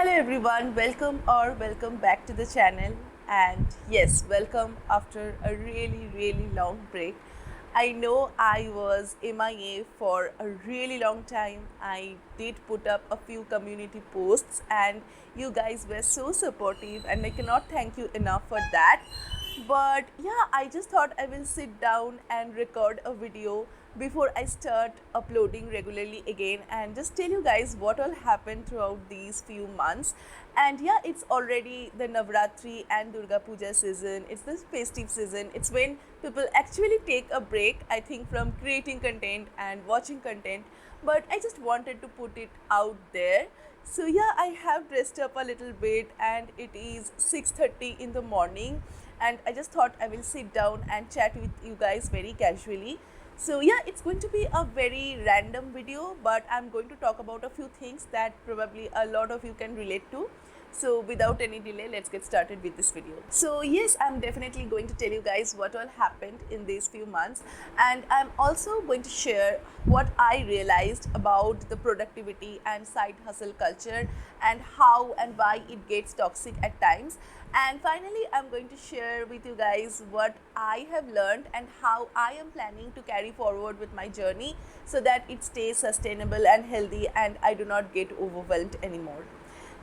Hello everyone, welcome back to the channel. And yes, welcome after a really long break. I know I was MIA for a really long time. I did put up a few community posts and you guys were so supportive and I cannot thank you enough for that. But yeah, I just thought I will sit down and record a video before I start uploading regularly again and just tell you guys what all happened throughout these few months. And yeah, it's already the Navratri and Durga Puja season. It's this festive season. It's when people actually take a break, I think, from creating content and watching content. But I just wanted to put it out there. So yeah, I have dressed up a little bit and it is 6:30 in the morning and I just thought I will sit down and chat with you guys very casually. So yeah, it's going to be a very random video, but I'm going to talk about a few things that probably a lot of you can relate to. So without any delay, let's get started with this video. So yes, I'm definitely going to tell you guys what all happened in these few months, and I'm also going to share what I realized about the productivity and side hustle culture and how and why it gets toxic at times. And finally, I'm going to share with you guys what I have learned and how I am planning to carry forward with my journey so that it stays sustainable and healthy and I do not get overwhelmed anymore.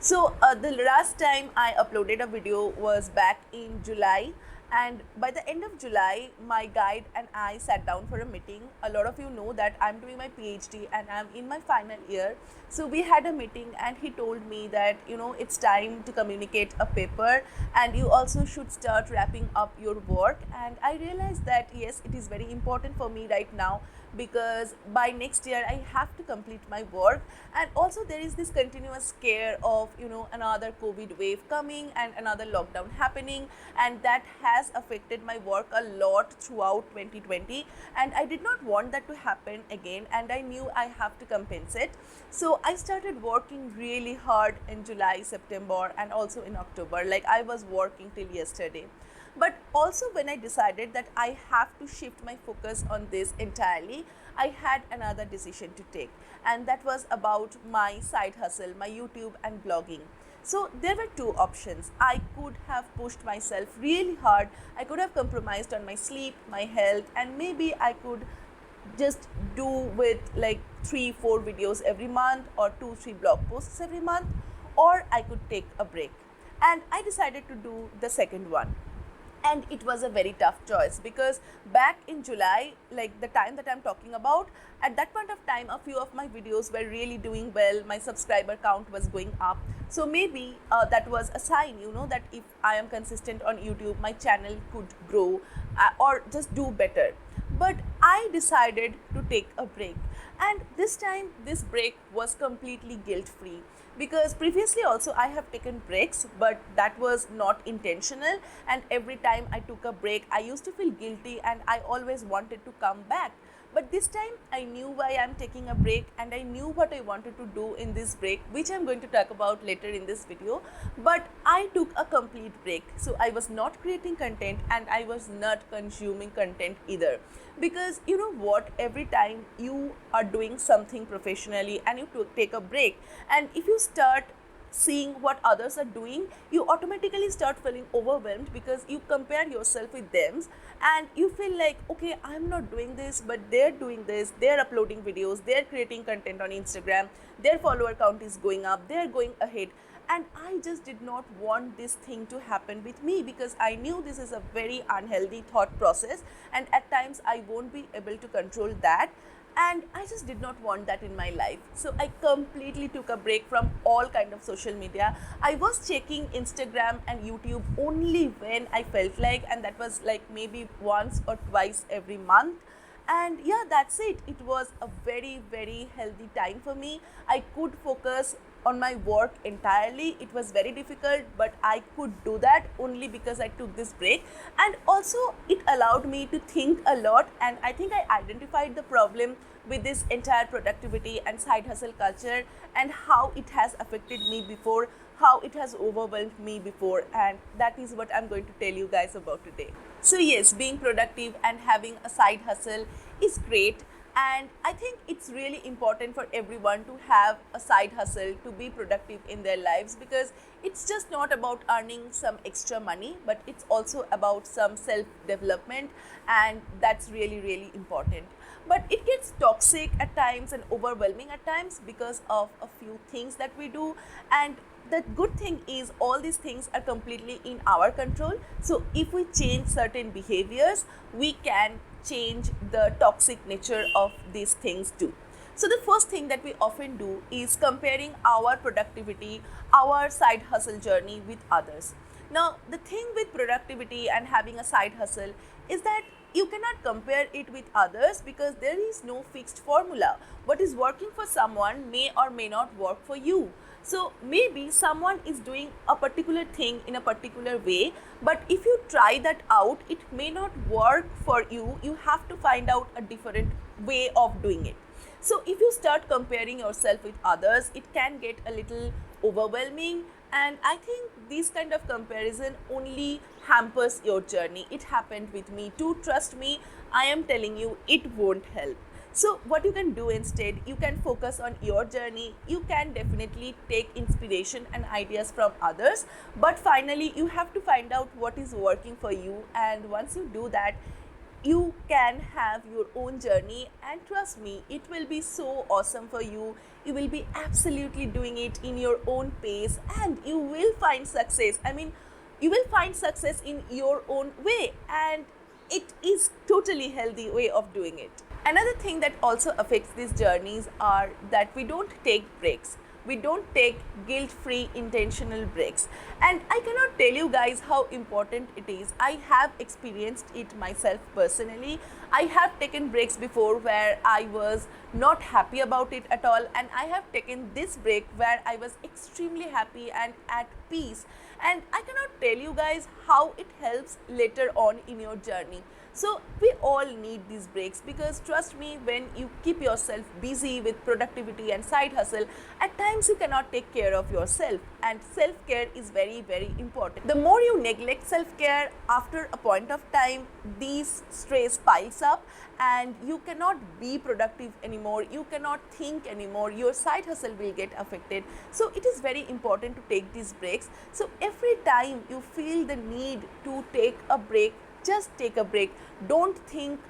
So the last time I uploaded a video was back in July, and by the end of July, my guide and I sat down for a meeting. A lot of you know that I'm doing my PhD and I'm in my final year. So we had a meeting and he told me that it's time to communicate a paper and you also should start wrapping up your work. And I realized that yes, it is very important for me right now because by next year I have to complete my work, and also there is this continuous scare of another COVID wave coming and another lockdown happening, and that has affected my work a lot throughout 2020, and I did not want that to happen again, and I knew I have to compensate. So I started working really hard in July, September, and also in October. Like, I was working till yesterday. But also, when I decided that I have to shift my focus on this entirely, I had another decision to take, and that was about my side hustle, my YouTube and blogging. So there were two options. I could have pushed myself really hard, I could have compromised on my sleep, my health, and maybe I could just do with like 3 4 videos every month or 2 3 blog posts every month, or I could take a break. And I decided to do the second one, and it was a very tough choice because back in July, like the time that I'm talking about, at that point of time a few of my videos were really doing well, my subscriber count was going up. So maybe that was a sign, that if I am consistent on YouTube, my channel could grow or just do better. But I decided to take a break, and this time this break was completely guilt free, because previously also I have taken breaks, but that was not intentional, and every time I took a break I used to feel guilty and I always wanted to come back. But this time I knew why I'm taking a break, and I knew what I wanted to do in this break, which I'm going to talk about later in this video. But I took a complete break. So I was not creating content and I was not consuming content either. Because you know what, every time you are doing something professionally and you take a break, and if you start seeing what others are doing, you automatically start feeling overwhelmed because you compare yourself with them, and you feel like, okay, I'm not doing this, but they're doing this, they're uploading videos, they're creating content on Instagram, their follower count is going up, they're going ahead. And I just did not want this thing to happen with me, because I knew this is a very unhealthy thought process, and at times I won't be able to control that, and I just did not want that in my life. So I completely took a break from all kind of social media. I was checking Instagram and YouTube only when I felt like, and that was like maybe once or twice every month. And yeah, that's it. It was a very healthy time for me. I could focus on my work entirely. It was very difficult, but I could do that only because I took this break. And also it allowed me to think a lot, and I think I identified the problem with this entire productivity and side hustle culture, and how it has affected me before, how it has overwhelmed me before, and that is what I'm going to tell you guys about today. So yes, being productive and having a side hustle is great, And I think it's really important for everyone to have a side hustle to be productive in their lives, because it's just not about earning some extra money, but it's also about some self development, and that's really, really important. But it gets toxic at times and overwhelming at times because of a few things that we do. And the good thing is, all these things are completely in our control. So if we change certain behaviors, we can change the toxic nature of these things too. So the first thing that we often do is comparing our productivity, our side hustle journey with others. Now, the thing with productivity and having a side hustle is that you cannot compare it with others, because there is no fixed formula. What is working for someone may or may not work for you. So maybe someone is doing a particular thing in a particular way, but if you try that out, it may not work for you. You have to find out a different way of doing it. So if you start comparing yourself with others, it can get a little overwhelming, and I think this kind of comparison only hampers your journey. It happened with me too. Trust me, I am telling you, it won't help. So what you can do instead, you can focus on your journey. You can definitely take inspiration and ideas from others, but finally you have to find out what is working for you. And once you do that, you can have your own journey, and trust me, it will be so awesome for you. You will be absolutely doing it in your own pace, and you will find success. I mean, you will find success in your own way, and it is totally healthy way of doing it. Another thing that also affects these journeys are that we don't take breaks. We don't take guilt-free intentional breaks. And I cannot tell you guys how important it is. I have experienced it myself personally. I have taken breaks before where I was not happy about it at all, and I have taken this break where I was extremely happy and at peace. And I cannot tell you guys how it helps later on in your journey. So we all need these breaks, because trust me, when you keep yourself busy with productivity and side hustle, at times you cannot take care of yourself, and self-care is very, very important. The more you neglect self-care, after a point of time, these stress piles up and you cannot be productive anymore, you cannot think anymore, your side hustle will get affected. So it is very important to take these breaks. So every time you feel the need to take a break, just take a break. Don't think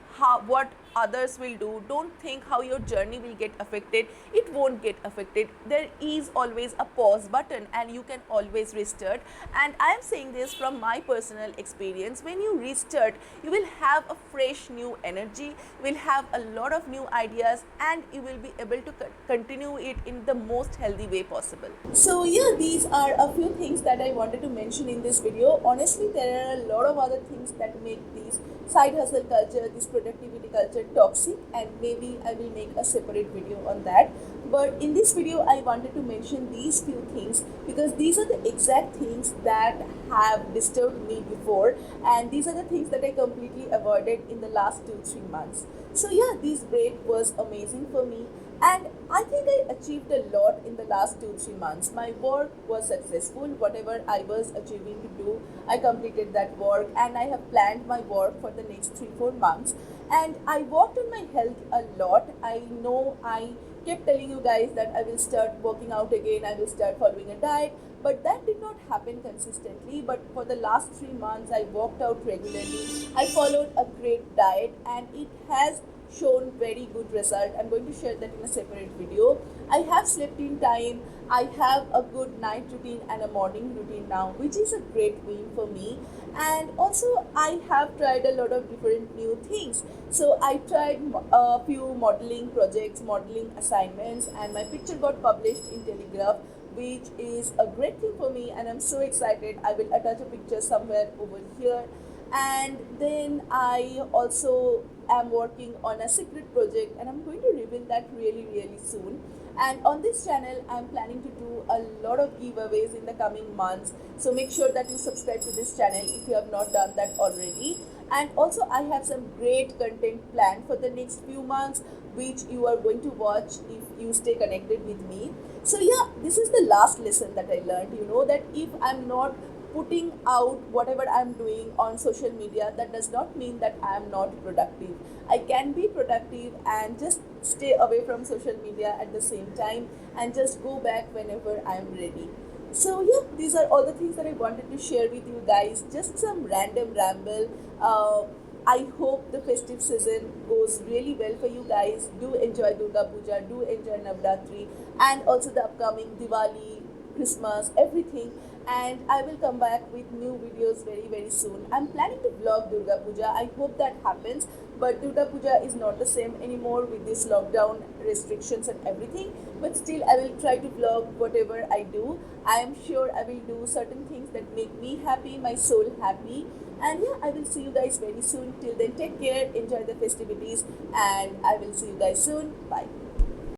what others will do. Don't think how your journey will get affected. It won't get affected. There is always a pause button, and you can always restart. And I am saying this from my personal experience. When you restart, you will have a fresh new energy, you will have a lot of new ideas, and you will be able to continue it in the most healthy way possible. So yeah, these are a few things that I wanted to mention in this video. Honestly, there are a lot of other things that make these side hustle culture, this productivity culture toxic, and maybe I will make a separate video on that. But in this video, I wanted to mention these few things, because these are the exact things that have disturbed me before, and these are the things that I completely avoided in the last 2-3 months. So yeah, this break was amazing for me, and I think I achieved a lot in the last 2-3 months. My work was successful. Whatever I was achieving to do, I completed that work, and I have planned my work for the next 3-4 months. And I worked on my health a lot. I know I kept telling you guys that I will start working out again, I will start following a diet, but that did not happen consistently. But for the last 3 months, I worked out regularly. I followed a great diet, and it has shown very good result. I'm going to share that in a separate video. I have slept in time. I have a good night routine and a morning routine now, which is a great win for me. And also I have tried a lot of different new things. So I tried a few modeling projects, modeling assignments, and my picture got published in Telegraph, which is a great thing for me, and I'm so excited. I will attach a picture somewhere over here. And then I also am working on a secret project, and I'm going to reveal that really, really soon. And on this channel, I'm planning to do a lot of giveaways in the coming months. So make sure that you subscribe to this channel if you have not done that already. And also I have some great content planned for the next few months, which you are going to watch if you stay connected with me. So yeah, this is the last lesson that I learned, that if I'm not putting out whatever I'm doing on social media, that does not mean that I am not productive. I can be productive and just stay away from social media at the same time and just go back whenever I'm ready. So yeah, these are all the things that I wanted to share with you guys. Just some random ramble. I hope the festive season goes really well for you guys. Do enjoy Durga Puja, do enjoy Navratri, and also the upcoming Diwali, Christmas, everything. And I will come back with new videos very very soon. I'm planning to vlog Durga Puja. I hope that happens. But Durga Puja is not the same anymore with this lockdown restrictions and everything. But still, I will try to vlog whatever I do. I am sure I will do certain things that make me happy, my soul happy. And yeah, I will see you guys very soon. Till then, take care, enjoy the festivities, and I will see you guys soon. Bye.